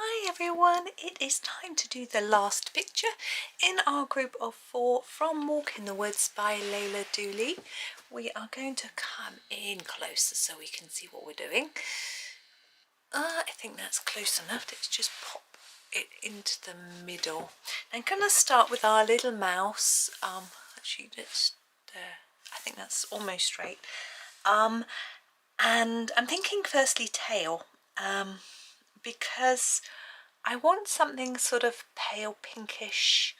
Hi everyone, it is time to do the last picture in our group of 4 from Walk in the Woods by Leila Duly. We are going to come in closer so we can see what we're doing. I think that's close enough. Let's just pop it into the middle. I'm going to start with our little mouse. Actually, let's there. I think that's almost straight. And I'm thinking firstly tail, because I want something sort of pale pinkish.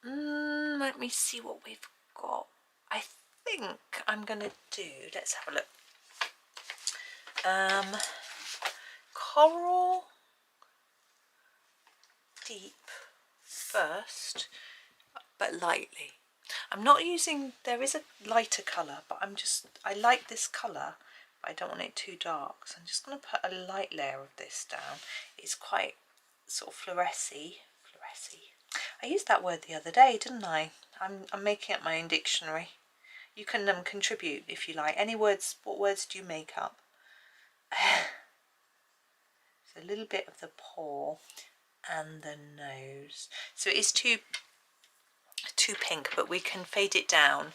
Let me see what we've got. I think I'm going to do, let's have a look. Coral deep first, but lightly. I'm not using, there is a lighter colour, but I like this colour, but I don't want it too dark. So I'm just going to put a light layer of this down. It's quite sort of fluorescy. I used that word the other day, didn't I? I'm making up my own dictionary. You can contribute if you like. Any words, what words do you make up? So a little bit of the paw and the nose. So it is too pink, but we can fade it down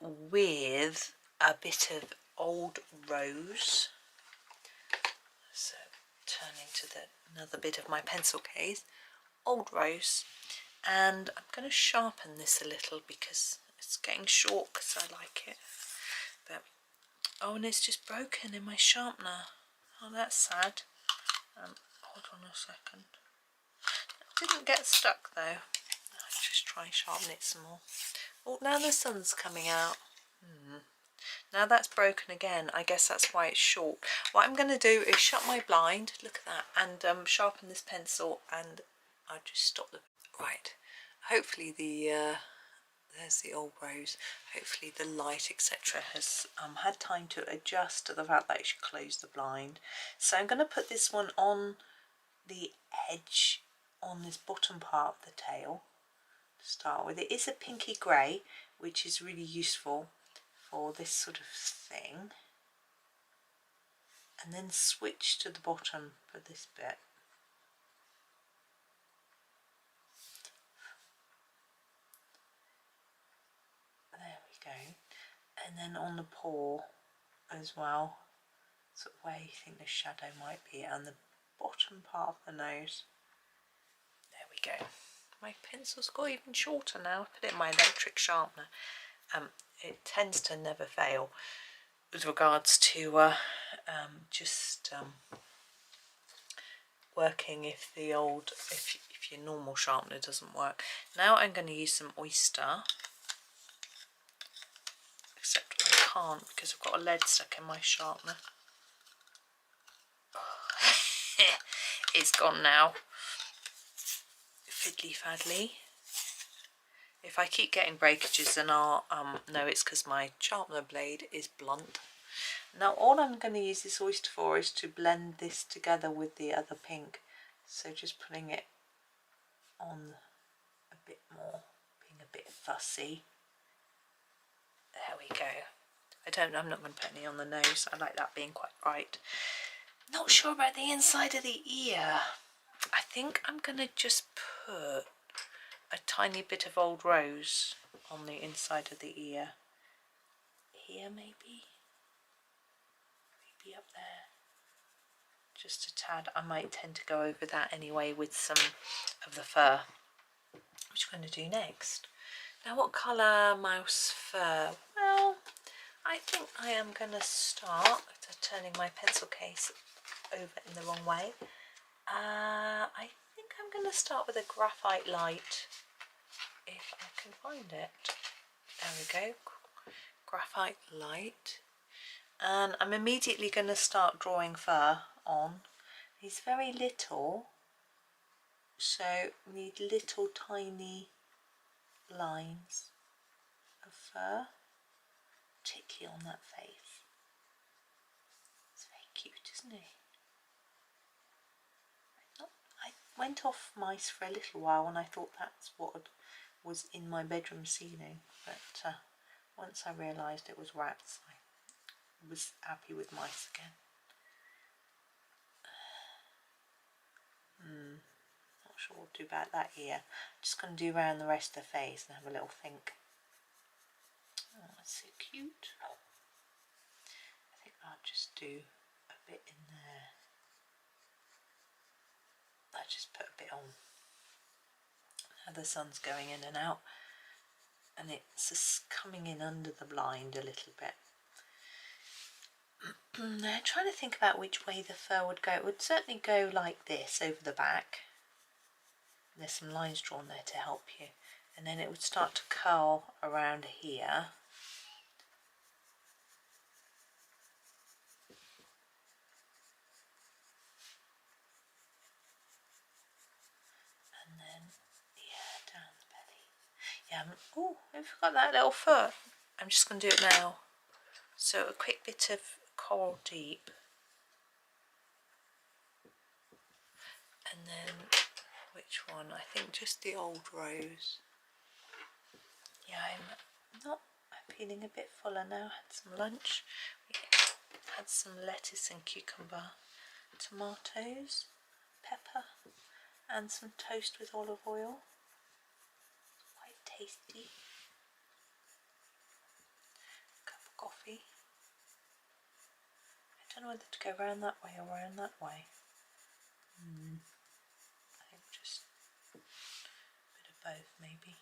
with a bit of old rose. So turning to another bit of my pencil case, old rose, and I'm going to sharpen this a little because it's getting short because I like it. But oh, and it's just broken in my sharpener. Oh, that's sad. Hold on a second. It didn't get stuck though. Let's just try and sharpen it some more. Oh, now the sun's coming out. Now that's broken again. I guess that's why it's short. What I'm going to do is shut my blind, look at that, and sharpen this pencil, and I'll just stop the... Right, hopefully there's the old rose. Hopefully the light, etc. has had time to adjust to the fact that I should close the blind. So I'm going to put this one on the edge, on this bottom part of the tail to start with. It is a pinky grey, which is really useful for this sort of thing, and then switch to the bottom for this bit. There we go. And then on the paw as well, sort of where you think the shadow might be, and the bottom part of the nose. There we go. My pencil's got even shorter now. I put it in my electric sharpener. It tends to never fail with regards to working if your normal sharpener doesn't work. Now I'm going to use some oyster, except I can't because I've got a lead stuck in my sharpener. It's gone now. Fiddly faddly. If I keep getting breakages, then I'll know it's because my sharpener blade is blunt. Now all I'm going to use this oyster for is to blend this together with the other pink. So just putting it on a bit more, being a bit fussy. There we go. I'm not going to put any on the nose. I like that being quite bright. Not sure about the inside of the ear. I think I'm going to just put a tiny bit of old rose on the inside of the ear. Here maybe up there. Just a tad. I might tend to go over that anyway with some of the fur, which I'm going to do next. Now what colour mouse fur? Well, I think I am going to start turning my pencil case over in the wrong way. I think I'm going to start with a graphite light, if I can find it. There we go, graphite light. And I'm immediately going to start drawing fur on. It's very little, so we need little tiny lines of fur, particularly on that face. It's very cute, isn't it? I went off mice for a little while and I thought that's what was in my bedroom ceiling, but once I realised it was rats, I was happy with mice again. sure what to do about that ear. Just going to do around the rest of the face and have a little think. Oh, that's so cute. I think I'll just do a bit in there. I just put a bit on. Now the sun's going in and out, and it's just coming in under the blind a little bit. Now trying to think about which way the fur would go. It would certainly go like this over the back. There's some lines drawn there to help you, and then it would start to curl around here. And then, yeah, down the belly. Yeah, oh, I forgot that little foot. I'm just going to do it now. So a quick bit of coral deep. And then, which one? I think just the old rose. Yeah, I'm feeling a bit fuller now. Had some lunch. We had some lettuce and cucumber, tomatoes, pepper, and some toast with olive oil. Quite tasty. Cup of coffee. I don't know whether to go around that way or around that way. I think just a bit of both maybe.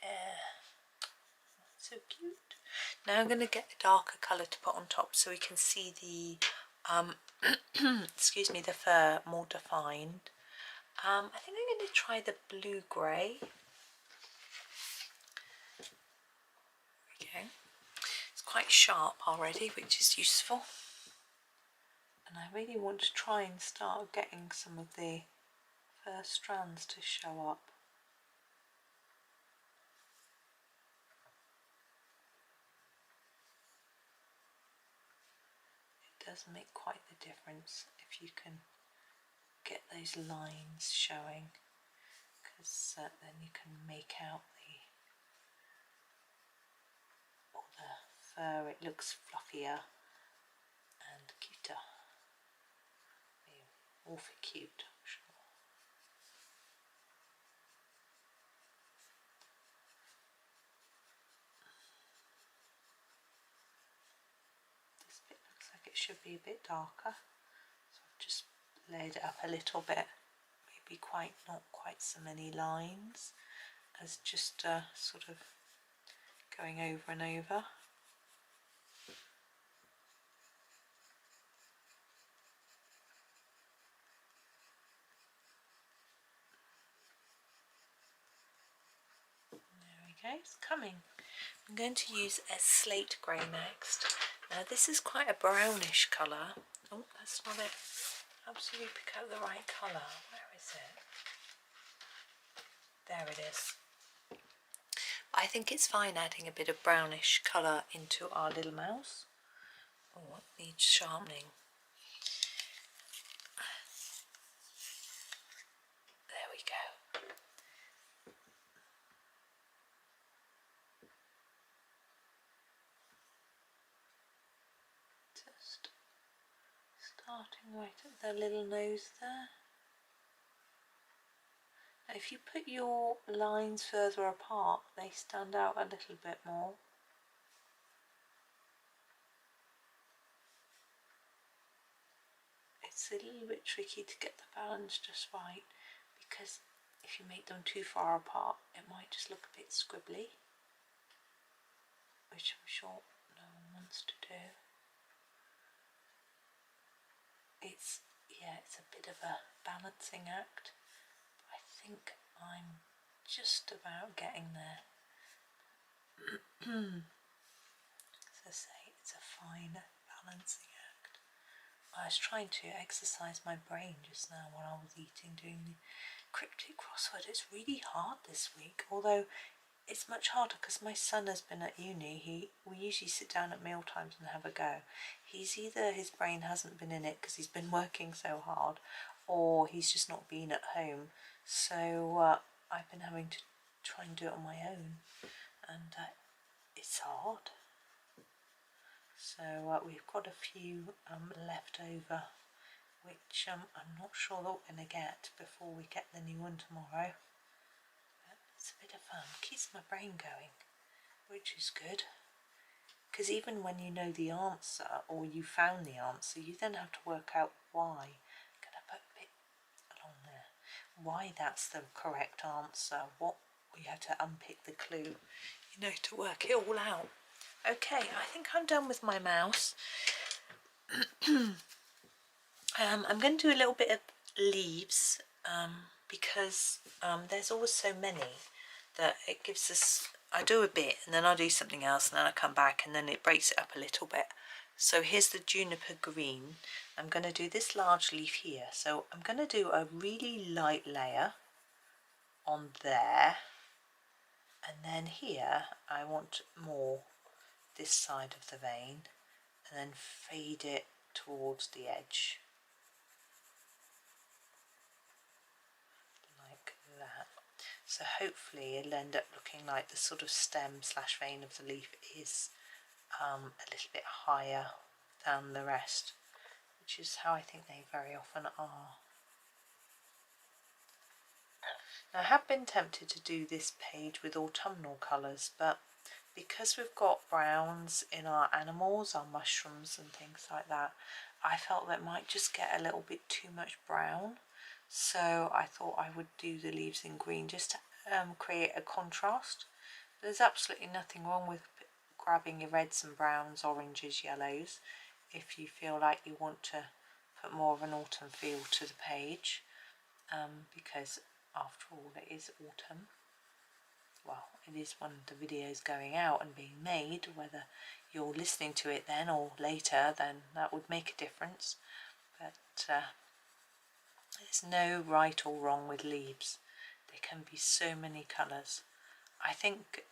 Yeah, so cute. Now I'm going to get a darker colour to put on top so we can see the excuse me, the fur more defined. I think I'm going to try the blue-grey. Okay, it's quite sharp already, which is useful. And I really want to try and start getting some of the fur strands to show up. It does make quite the difference if you can get those lines showing, because then you can make out the fur. It looks fluffier and cuter. Awfully cute, I'm sure. This bit looks like it should be a bit darker, so I've just laid it up a little bit. Maybe not quite so many lines as just sort of going over and over. Okay, it's coming. I'm going to use a slate grey next. Now this is quite a brownish colour. Oh, that's not it. Absolutely pick out the right colour. Where is it? There it is. I think it's fine adding a bit of brownish colour into our little mouse. Oh, it needs sharpening. There we go. Just starting right at the little nose there. Now if you put your lines further apart, they stand out a little bit more. It's a little bit tricky to get the balance just right, because if you make them too far apart, it might just look a bit squibbly, which I'm sure no one wants to do. It's a bit of a balancing act, but I think I'm just about getting there. As I say, it's a fine balancing act. I was trying to exercise my brain just now while I was eating, doing the cryptic crossword. It's really hard this week, although it's much harder because my son has been at uni. We usually sit down at meal times and have a go. His brain hasn't been in it because he's been working so hard, or he's just not been at home. So I've been having to try and do it on my own, and it's hard. So we've got a few left over which I'm not sure that we're going to get before we get the new one tomorrow. But it's a bit of fun, keeps my brain going, which is good. Because even when you know the answer, or you found the answer, you then have to work out why. I'm going to put a bit along there. Why that's the correct answer. What we have to unpick the clue, you know, to work it all out. Okay, I think I'm done with my mouse. I'm going to do a little bit of leaves because there's always so many that it gives us, I do a bit and then I'll do something else and then I come back and then it breaks it up a little bit. So here's the juniper green. I'm going to do this large leaf here. So I'm going to do a really light layer on there, and then here I want more this side of the vein, and then fade it towards the edge like that. So hopefully it'll end up looking like the sort of stem slash vein of the leaf is a little bit higher than the rest, which is how I think they very often are. Now, I have been tempted to do this page with autumnal colours, but because we've got browns in our animals, our mushrooms and things like that, I felt that might just get a little bit too much brown. So I thought I would do the leaves in green just to create a contrast. There's absolutely nothing wrong with grabbing your reds and browns, oranges, yellows, if you feel like you want to put more of an autumn feel to the page, because after all it is autumn. Well, it is when the video is going out and being made. Whether you're listening to it then or later, then that would make a difference. But there's no right or wrong with leaves. There can be so many colours. I think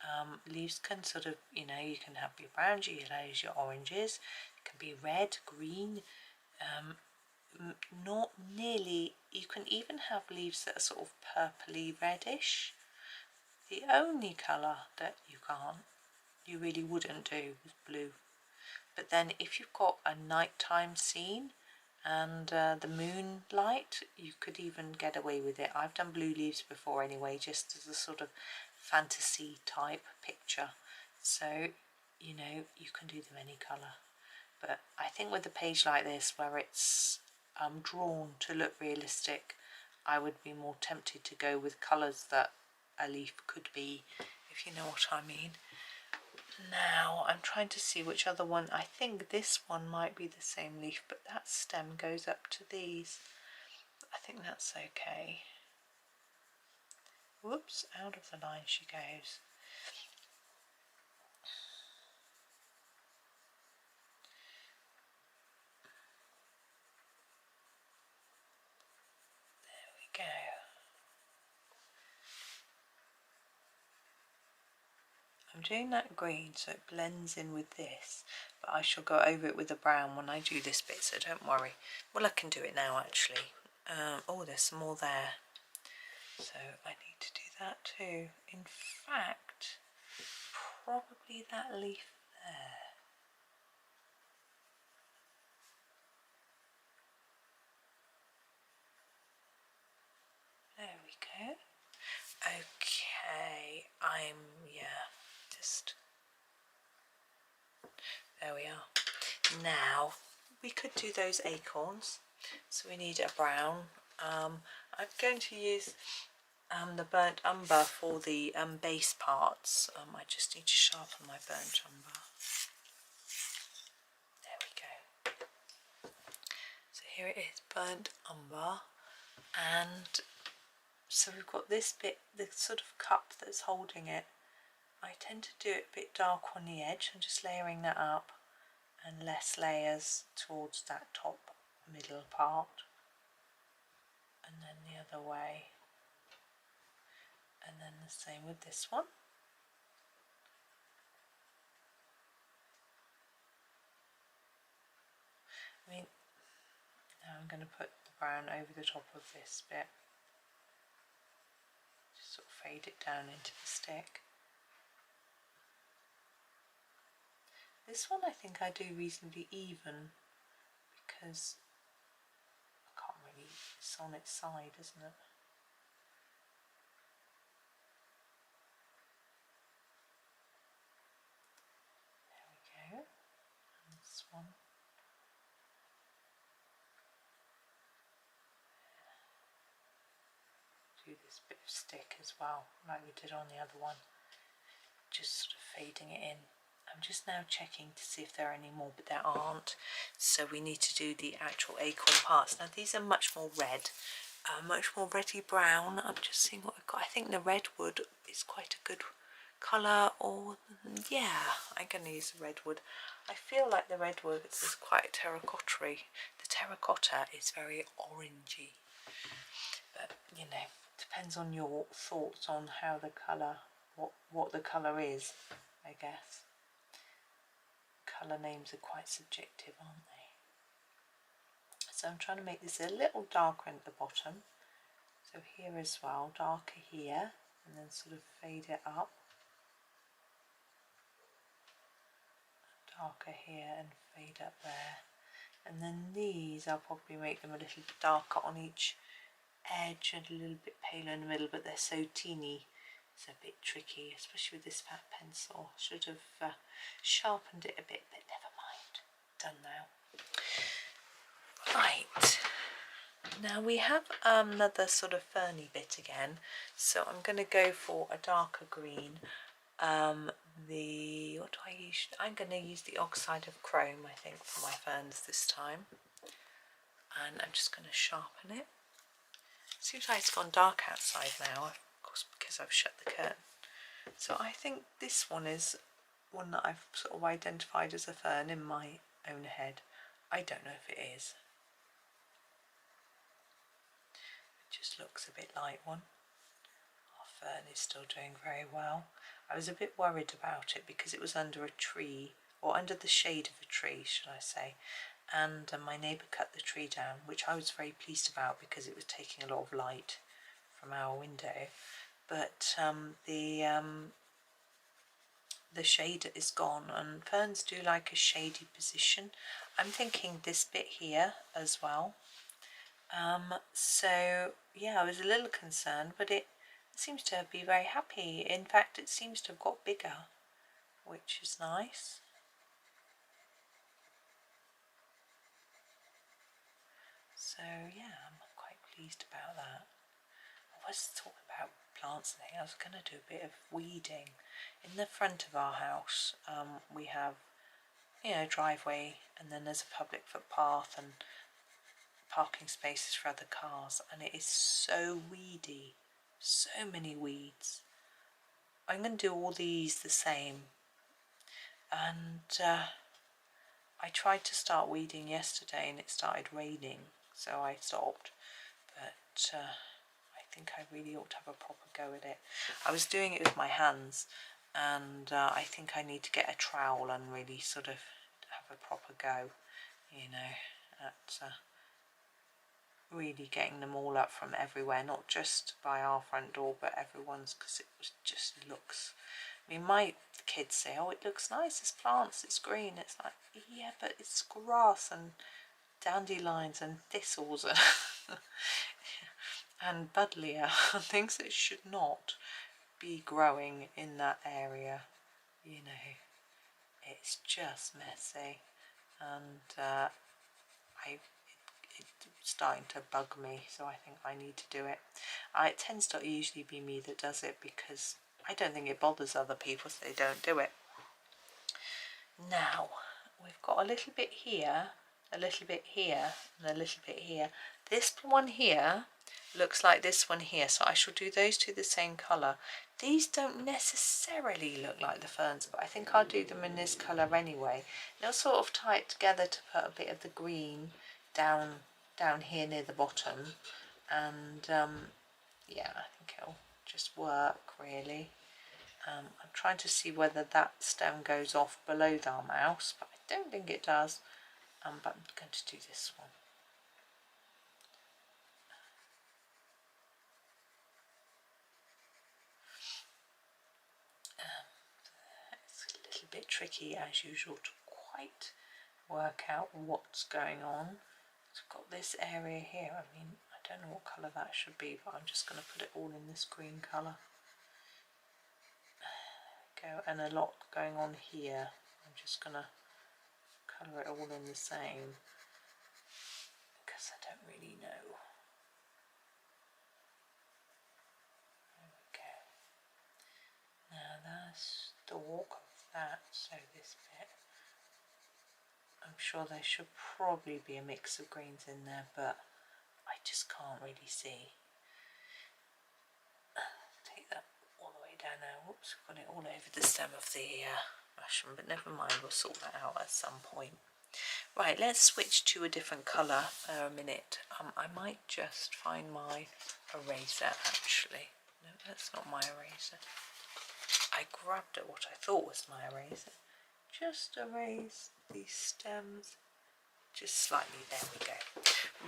leaves can sort of, you know, you can have your browns, your yellows, your oranges. It can be red, green, not nearly, you can even have leaves that are sort of purpley reddish. The only colour that you really wouldn't do is blue. But then if you've got a nighttime scene and the moonlight, you could even get away with it. I've done blue leaves before anyway, just as a sort of fantasy type picture. So, you know, you can do them any colour. But I think with a page like this where it's drawn to look realistic, I would be more tempted to go with colours that a leaf could be, if you know what I mean. Now I'm trying to see which other one. I think this one might be the same leaf, but that stem goes up to these. I think that's okay. Whoops, out of the line she goes. There we go. I'm doing that green so it blends in with this, but I shall go over it with a brown when I do this bit, so don't worry. Well, I can do it now actually. Oh, there's some more there, so I need to do that too. In fact, probably that leaf there. There we go. Okay, just, there we are. Now, we could do those acorns, so we need a brown. I'm going to use the burnt umber for the base parts. I just need to sharpen my burnt umber. There we go. So here it is, burnt umber, and so we've got this bit, the sort of cup that's holding it. I tend to do it a bit dark on the edge. I'm just layering that up, and less layers towards that top middle part, and then the other way, and then the same with this one. I mean, now I'm going to put the brown over the top of this bit, just sort of fade it down into the stick. This one I think I do reasonably even, because it's on its side, isn't it? There we go. And this one. Do this bit of stick as well, like we did on the other one. Just sort of fading it in. I'm just now checking to see if there are any more, but there aren't. So we need to do the actual acorn parts. Now these are much more red, much more reddy brown. I'm just seeing what I've got. I think the redwood is quite a good colour, or yeah, I'm going to use the redwood. I feel like the redwood is quite terracotta-y. The terracotta is very orangey, but you know, depends on your thoughts on how the colour, what the colour is, I guess. Colour names are quite subjective, aren't they? So I'm trying to make this a little darker at the bottom. So here as well, darker here, and then sort of fade it up. Darker here and fade up there. And then these, I'll probably make them a little darker on each edge and a little bit paler in the middle, but they're so teeny. It's a bit tricky, especially with this fat pencil. Should have sharpened it a bit, but never mind. Done now. Right. Now we have another sort of ferny bit again. So I'm going to go for a darker green. What do I use? I'm going to use the oxide of chrome, I think, for my ferns this time. And I'm just going to sharpen it. Seems like it's gone dark outside now, of course, because I've shut the curtain. So I think this one is one that I've sort of identified as a fern in my own head. I don't know if it is. It just looks a bit like one. Our fern is still doing very well. I was a bit worried about it because it was under a tree, or under the shade of a tree, should I say. And my neighbour cut the tree down, which I was very pleased about because it was taking a lot of light from our window. But the shade is gone, and ferns do like a shady position. I'm thinking this bit here as well. So yeah, I was a little concerned, but it seems to be very happy. In fact, it seems to have got bigger, which is nice. So yeah, I'm quite pleased about that. I was talking about plants and things. I was going to do a bit of weeding. In the front of our house, we have, you know, driveway, and then there's a public footpath and parking spaces for other cars, and it is so weedy, so many weeds. I'm going to do all these the same, and I tried to start weeding yesterday and it started raining, so I stopped, but I think I really ought to have a proper go at it. I was doing it with my hands, and I think I need to get a trowel and really sort of have a proper go, you know, at really getting them all up from everywhere, not just by our front door but everyone's, because it just looks, I mean, my kids say, oh, it looks nice, it's plants, it's green. It's like, yeah, but it's grass and dandelions and thistles and and buddleia, things that should not be growing in that area, you know. It's just messy, and it's starting to bug me, so I think I need to do it. It tends to usually be me that does it because I don't think it bothers other people, so they don't do it. Now we've got a little bit here, a little bit here, and a little bit here. This one here looks like this one here, so I shall do those two the same colour. These don't necessarily look like the ferns, but I think I'll do them in this colour anyway. And I'll sort of tie it together to put a bit of the green down here near the bottom, and yeah, I think it'll just work really. I'm trying to see whether that stem goes off below the mouse, but I don't think it does, but I'm going to do this one. It's a little bit tricky as usual to quite work out what's going on. So I've got this area here. I mean, I don't know what colour that should be, but I'm just going to put it all in this green colour. Go, and a lot going on here. I'm just going to colour it all in the same because I don't really know. There we go. Now that's the walk of that, so this bit. I'm sure there should probably be a mix of greens in there, but I just can't really see. Take that all the way down now. Whoops, I've got it all over the stem of the mushroom, but never mind, we'll sort that out at some point. Right, let's switch to a different colour for a minute. I might just find my eraser actually. No, that's not my eraser. I grabbed at what I thought was my eraser. Just erase these stems just slightly. There we go.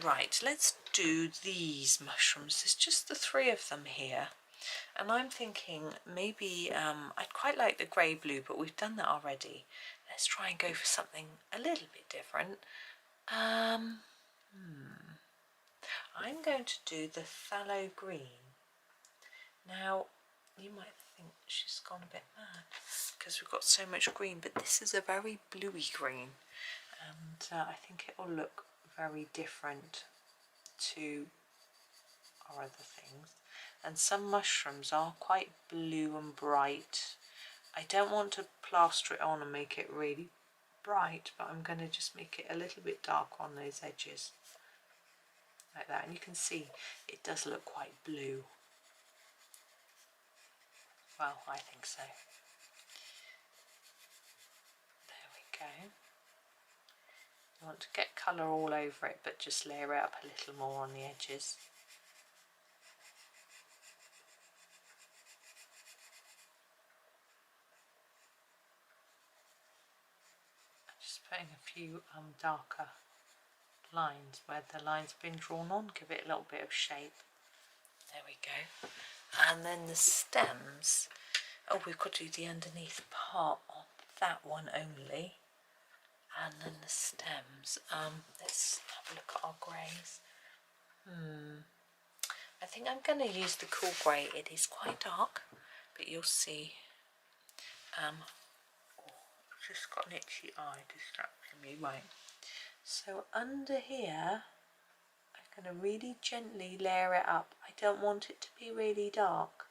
Right, let's do these mushrooms. There's just the 3 of them here, and I'm thinking maybe I'd quite like the grey blue, but we've done that already. Let's try and go for something a little bit different. I'm going to do the phthalo green. Now you might think she's gone a bit mad because we've got so much green, but this is a very bluey green, and I think it will look very different to our other things. And some mushrooms are quite blue and bright. I don't want to plaster it on and make it really bright, but I'm going to just make it a little bit dark on those edges like that, and you can see it does look quite blue. Well, I think so. There we go. You want to get colour all over it, but just layer it up a little more on the edges. I'm just putting a few darker lines where the lines have been drawn on, give it a little bit of shape. There we go. And then the stems, oh, we've got to do the underneath part of that one only. And then the stems, let's have a look at our greys. I think I'm going to use the cool grey. It is quite dark, but you'll see. I've just got an itchy eye distracting me. Right, so under here I'm going to really gently layer it up. I don't want it to be really dark,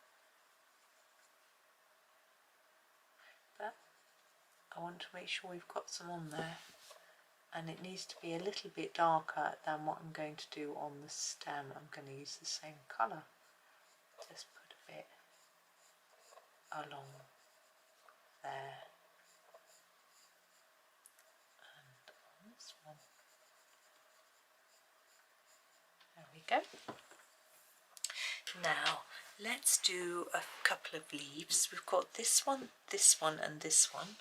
but I want to make sure we've got some on there, and it needs to be a little bit darker than what I'm going to do on the stem. I'm going to use the same colour, just put a bit along there, and on this one. There we go. Now let's do a couple of leaves. We've got this one, and this one,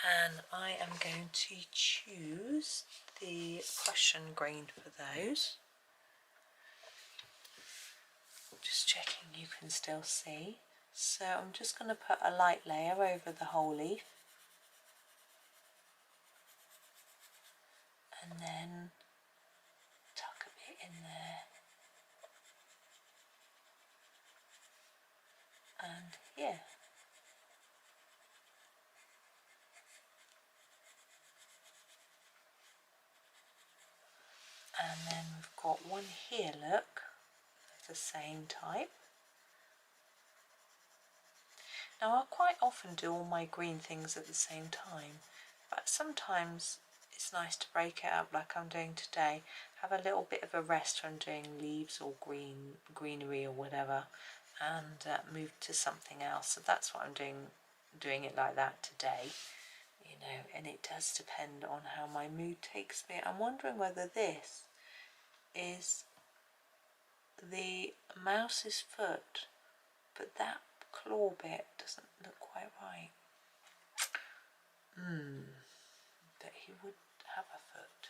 and I am going to choose the Prussian green for those. Just checking you can still see. So I'm just going to put a light layer over the whole leaf, and then tuck a bit in there and here. And then we've got one here, look, the same type. Now I quite often do all my green things at the same time, but sometimes it's nice to break it up like I'm doing today. Have a little bit of a rest from doing leaves or greenery or whatever, and move to something else. So that's what I'm doing it like that today, you know, and it does depend on how my mood takes me. I'm wondering whether this is the mouse's foot, but that claw bit doesn't look quite right. But he would have a foot.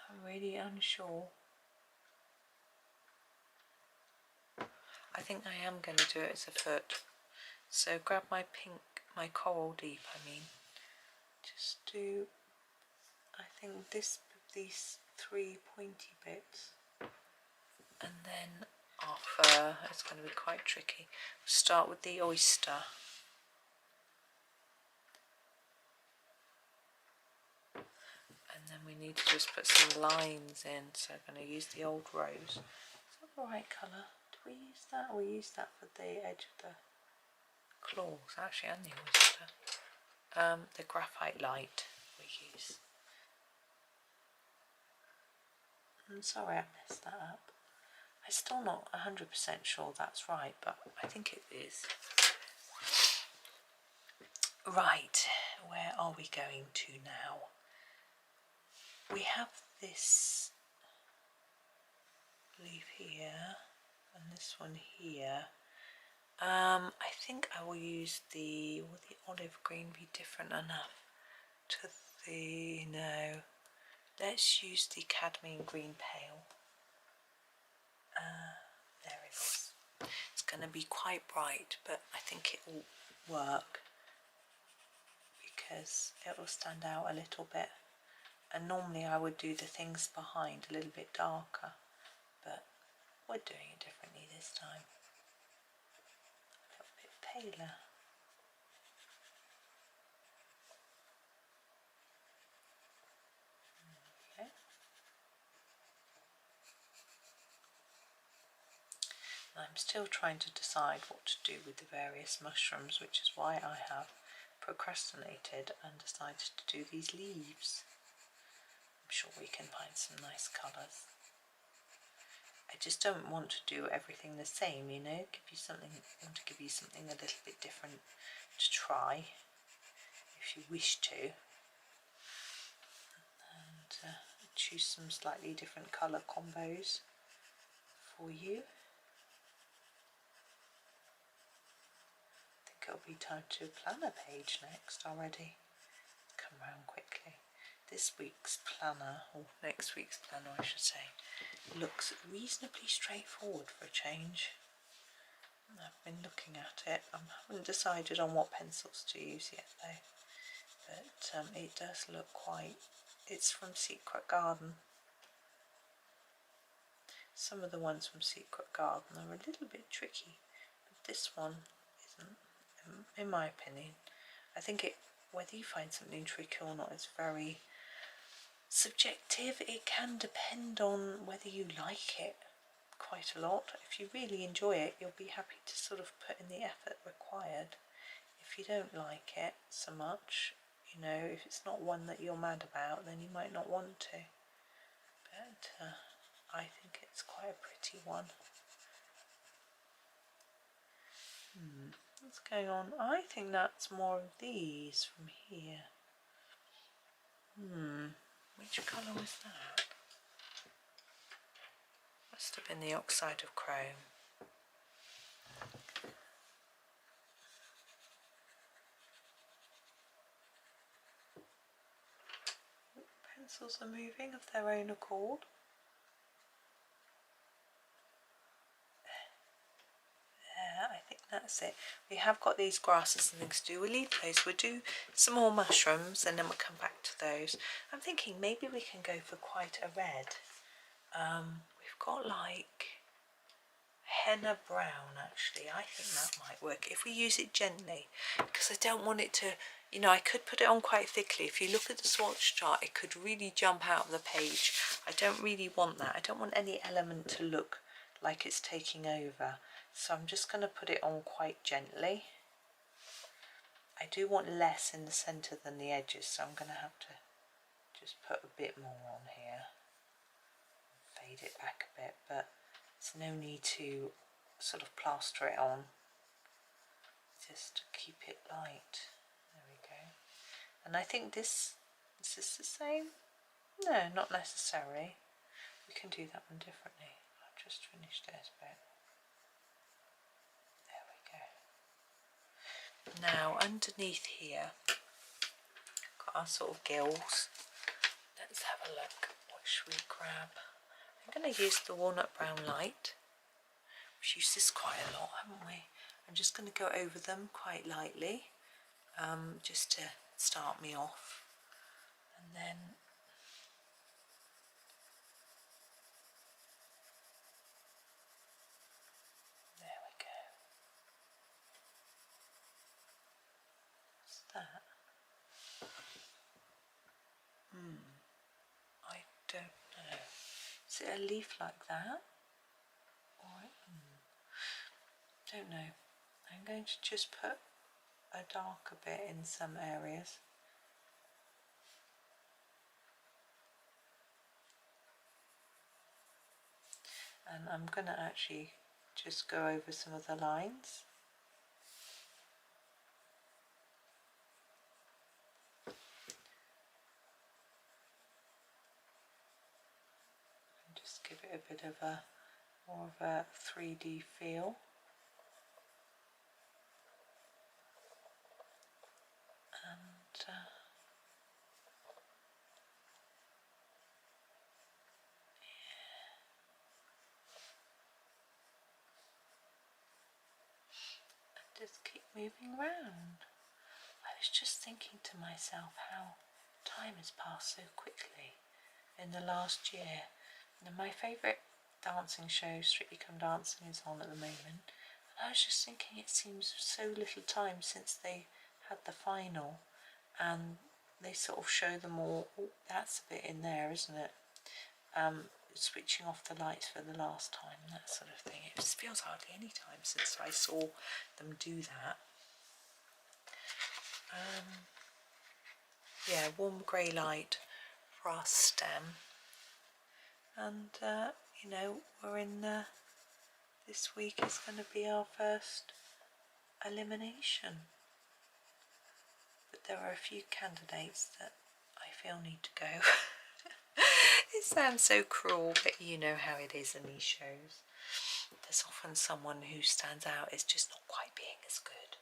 I'm really unsure. I think I am going to do it as a foot. So grab my pink, my coral deep, I mean. Just do, I think these 3 pointy bits. And then our fur, it's going to be quite tricky. We'll start with the oyster. And then we need to just put some lines in. So I'm going to use the old rose. Is that the right colour? Do we use that? Or we use that for the edge of the claws, actually, and the oyster. The graphite light we use. I'm sorry I messed that up. I'm still not 100% sure that's right, but I think it is. Right, where are we going to now? We have this leaf here and this one here. I think I will use will the olive green be different enough to the, no, let's use the cadmium green pale. There it is. It's going to be quite bright, but I think it will work because it will stand out a little bit. And normally I would do the things behind a little bit darker, but we're doing it differently this time. A little bit paler. Okay. I'm still trying to decide what to do with the various mushrooms, which is why I have procrastinated and decided to do these leaves. I'm sure we can find some nice colours. I just don't want to do everything the same, you know, I want to give you something a little bit different to try, if you wish to. And choose some slightly different colour combos for you. I think it'll be time to plan a page next already. Come round quickly. This week's planner, or next week's planner I should say, looks reasonably straightforward for a change. I've been looking at it. I haven't decided on what pencils to use yet though, but it does look quite, it's from Secret Garden. Some of the ones from Secret Garden are a little bit tricky, but this one isn't, in my opinion. I think whether you find something tricky or not is very subjective. It can depend on whether you like it quite a lot. If you really enjoy it, you'll be happy to sort of put in the effort required. If you don't like it so much, you know, if it's not one that you're mad about, then you might not want to. But I think it's quite a pretty one. What's going on? I think that's more of these from here. Which colour was that? Must have been the oxide of chrome. Pencils are moving of their own accord. I think that's it. We have got these grasses and things to do. We'll leave those. We'll do some more mushrooms and then we'll come back to those. I'm thinking maybe we can go for quite a red. We've got like henna brown actually. I think that might work if we use it gently, because I don't want it to, you know, I could put it on quite thickly. If you look at the swatch chart, it could really jump out of the page. I don't really want that. I don't want any element to look like it's taking over. So I'm just going to put it on quite gently. I do want less in the centre than the edges, so I'm going to have to just put a bit more on here. Fade it back a bit, but there's no need to sort of plaster it on. Just to keep it light. There we go. And I think is this the same? No, not necessarily. We can do that one differently. I've just finished this bit. Now underneath here, got our sort of gills. Let's have a look. What should we grab? I'm going to use the walnut brown light, We've used this quite a lot, haven't we? I'm just going to go over them quite lightly, just to start me off, and then there we go. What's that? I don't know. Is it a leaf like that? Or don't know. I'm going to just put a darker bit in some areas. And I'm going to actually just go over some of the lines. And just give it a bit of a more of a 3D feel. And just keep moving around. I was just thinking to myself how time has passed so quickly in the last year. And my favourite dancing show, Strictly Come Dancing, is on at the moment. And I was just thinking it seems so little time since they had the final, and they sort of show them all. Oh, that's a bit in there, isn't it? Switching off the lights for the last time, that sort of thing. It just feels hardly any time since I saw them do that. Yeah, warm grey light for our stem, and you know, we're in this week is going to be our first elimination, but there are a few candidates that I feel need to go. It sounds so cruel, but you know how it is in these shows. There's often someone who stands out as just not quite being as good.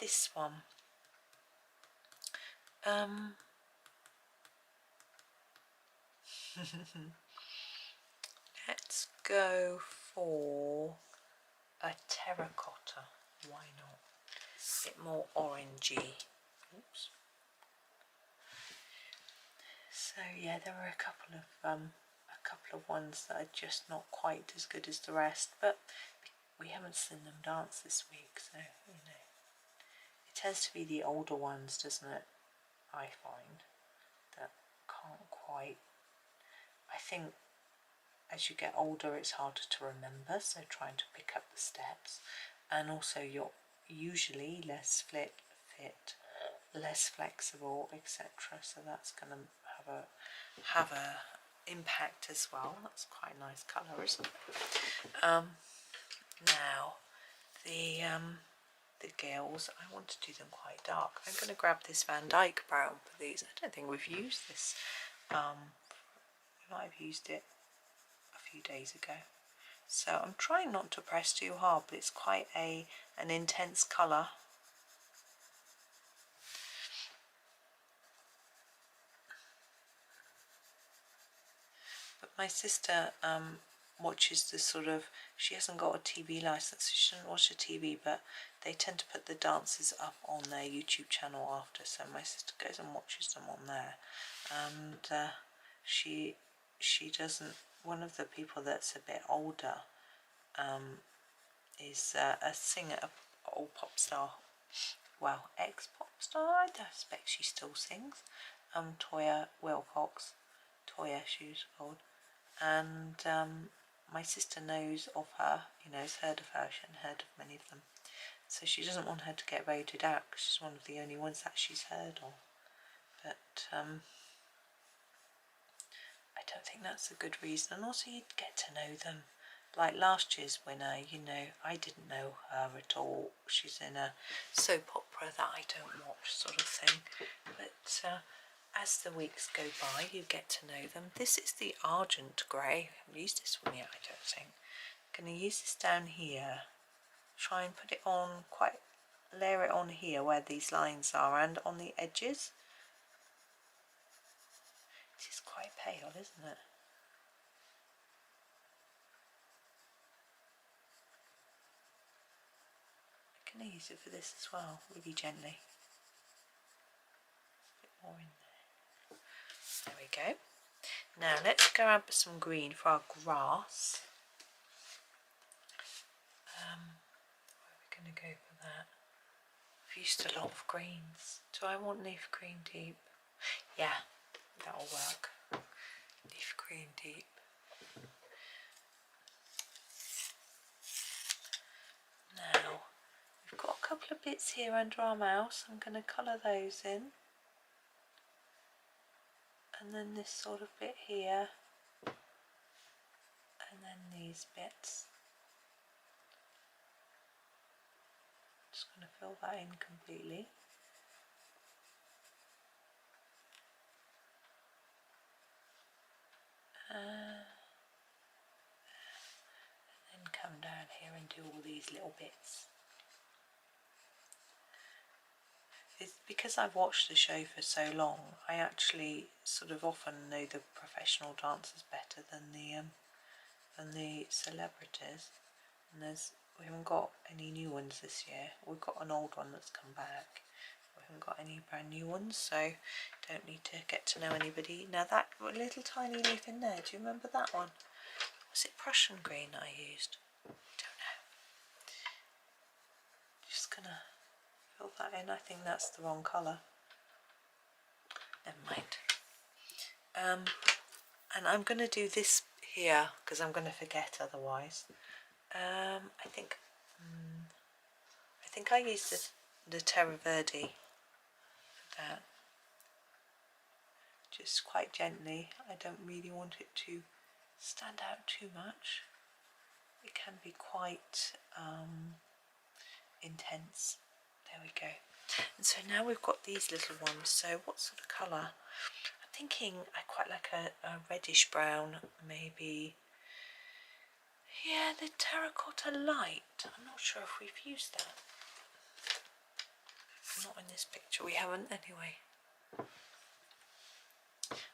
This one. Let's go for a terracotta. Why not? A bit more orangey. Oops. So yeah, there were a couple of ones that are just not quite as good as the rest, but we haven't seen them dance this week, so you know, it tends to be the older ones, doesn't it? I find that can't quite. I think as you get older, it's harder to remember, so trying to pick up the steps, and also you're usually less fit, less flexible, etc. So that's going to have a impact as well. That's quite a nice colour, isn't it? Now the gills, I want to do them quite dark. I'm going to grab this Van Dyke brown for these. I don't think we've used this. We might have used it a few days ago. So I'm trying not to press too hard, but it's quite an intense colour. But my sister watches the sort of, she hasn't got a TV licence, so she doesn't watch the TV, but they tend to put the dances up on their YouTube channel after, so my sister goes and watches them on there. And she doesn't, one of the people that's a bit older is a singer, an old pop star, well, ex-pop star, I suspect she still sings, Toya Wilcox, Toya she was called, and my sister knows of her, you know, has heard of her, she hadn't heard of many of them, so she doesn't want her to get voted out because she's one of the only ones that she's heard of. But I don't think that's a good reason, and also you'd get to know them. Like last year's winner, you know, I didn't know her at all. She's in a soap opera that I don't watch, sort of thing. But as the weeks go by, you get to know them. This is the Argent grey. I haven't used this one yet, I don't think. I'm going to use this down here. Try and put it on quite, layer it on here where these lines are and on the edges. It is quite pale, isn't it? going to use it for this as well, really gently. A bit more in there. There we go. Now let's grab some green for our grass. Where are we going to go for that? I've used a lot of greens. Do I want leaf green deep? Yeah, that'll work. Leaf green deep. Now, we've got a couple of bits here under our mouse. I'm going to colour those in. And then this sort of bit here. And then these bits. Just going to fill that in completely. And then come down here and do all these little bits. It's because I've watched the show for so long, I actually sort of often know the professional dancers better than the celebrities. And we haven't got any new ones this year. We've got an old one that's come back. We haven't got any brand new ones, so don't need to get to know anybody. Now that little tiny leaf in there, do you remember that one? Was it Prussian green I used? Don't know. Just gonna fill that in. I think that's the wrong colour. Never mind. And I'm going to do this here because I'm going to forget otherwise. I think I used the terre verde for that. Just quite gently. I don't really want it to stand out too much. It can be quite intense. There we go. And so now we've got these little ones. So what sort of colour? I'm thinking I quite like a reddish brown, maybe. Yeah, the terracotta light. I'm not sure if we've used that. Not in this picture. We haven't anyway.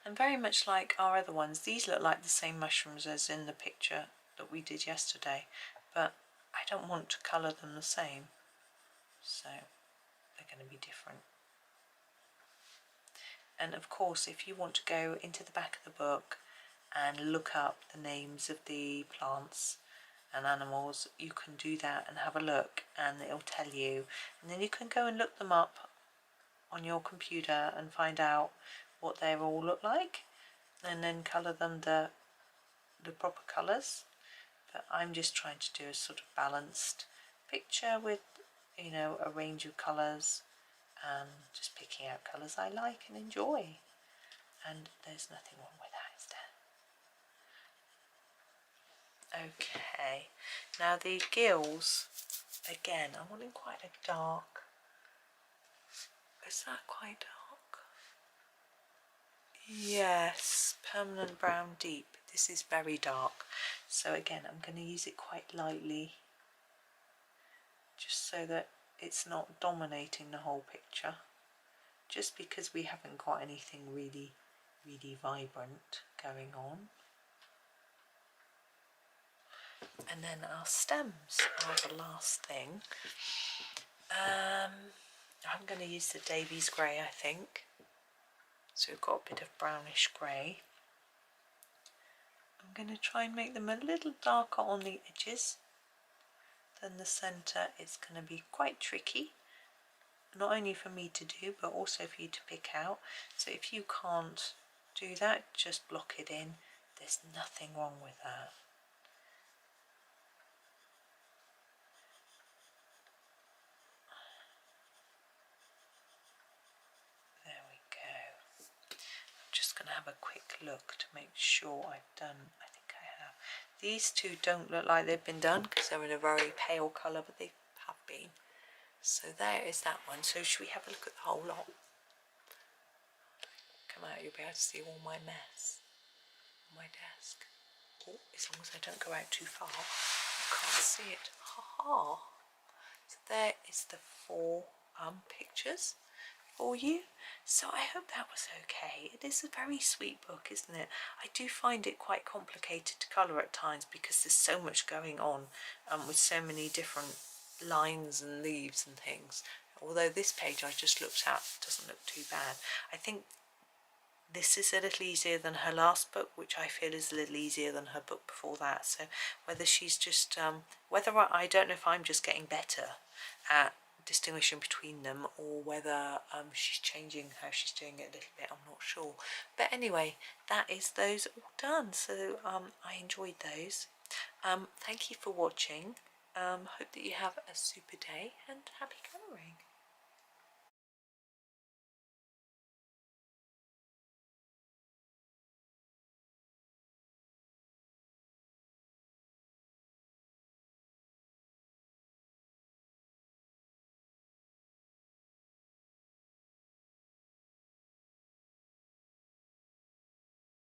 And very much like our other ones, these look like the same mushrooms as in the picture that we did yesterday, but I don't want to colour them the same, so they're going to be different. And of course, if you want to go into the back of the book and look up the names of the plants and animals, you can do that and have a look, and it'll tell you, and then you can go and look them up on your computer and find out what they all look like, and then colour them the proper colours. But I'm just trying to do a sort of balanced picture with, you know, a range of colours, and just picking out colours I like and enjoy. And there's nothing wrong with that, is there? Okay, now the gills, again, I want it quite a dark. Is that quite dark? Yes, permanent brown deep. This is very dark. So again, I'm going to use it quite lightly, just so that it's not dominating the whole picture. Just because we haven't got anything really, really vibrant going on. And then our stems are the last thing. I'm going to use the Davys grey, I think. So we've got a bit of brownish grey. I'm going to try and make them a little darker on the edges than the centre. It's going to be quite tricky, not only for me to do, but also for you to pick out. So if you can't do that, just block it in. There's nothing wrong with that. There we go. I'm just going to have a quick look to make sure I've done. I think I have. These two don't look like they've been done because they're in a very pale colour, but they have been. So there is that one. So should we have a look at the whole lot? Come out, you'll be able to see all my mess on my desk. Oh, as long as I don't go out too far, you can't see it. Ha ha! So there is the 4 pictures for you. So I hope that was okay. It is a very sweet book, isn't it? I do find it quite complicated to colour at times because there's so much going on with so many different lines and leaves and things. Although this page I just looked at doesn't look too bad. I think this is a little easier than her last book, which I feel is a little easier than her book before that. So whether she's just, I don't know if I'm just getting better at distinguishing between them, or whether she's changing how she's doing it a little bit, I'm not sure. But anyway, that is those all done. So I enjoyed those. Thank you for watching. Hope that you have a super day and happy colouring.